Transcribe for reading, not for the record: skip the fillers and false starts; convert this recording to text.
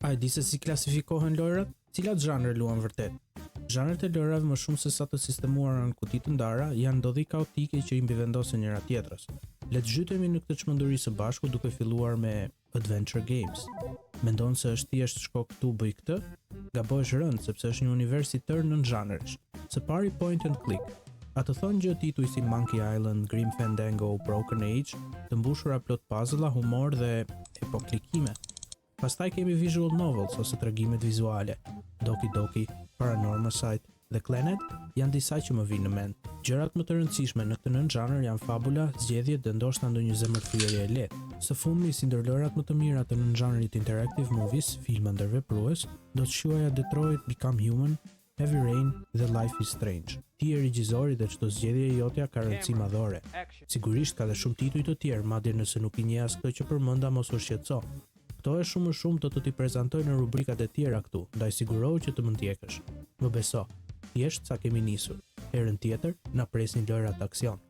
A e di se si klasifikohen lojrat? Cilat zhanre luan vërtet? Zhanret e lojrave më shumë se sa të sistemuara në kuti të ndara janë ndodhi kaotike që i mbivendosen njëra tjetrës. Le të zhytemi në këtë çmenduri së bashku duke filluar me Adventure Games. Mendon se është thjesht shko këtu bëj këtë? Gabohesh rënd sepse është një univers i tërë nën zhanresh. Së pari point and click. A të thonë gjë tituj si Monkey Island, Grim Fandango, Broken Age, të mbushura plot puzzle, humor dhe epoklikime. Pastaj kemi visual novels ose tregimet vizuale. Doki Doki, Paranormal Site dhe Clannad janë disa që më vinë në mend. Gjërat më të rëndësishme në këtë nën zhanër janë fabula, zgjedhjet dhe ndoshta ndonjë zemërthyerje e lehtë. Së fundmi, si ndër lojrat më të mira të nën zhanrit interactive movies, filma ndërveprues, do të quaja Detroit Become Human, Heavy Rain dhe Life is Strange. Ti je regjizori dhe çdo zgjedhje e jotja ka rëndësi madhore. Sigurisht ka dhe shumë tituj të tjerë, madje nëse nuk i njeh as këtë që përmenda mos u shqetëso. Këto e shumë më shumë të t'i prezantoj në rubrikat e tjera këtu, ndaj sigurohu që të më ndjekësh. Më beso, thjesht sa kemi nisur. Herën tjetër na presin lojrat aksion.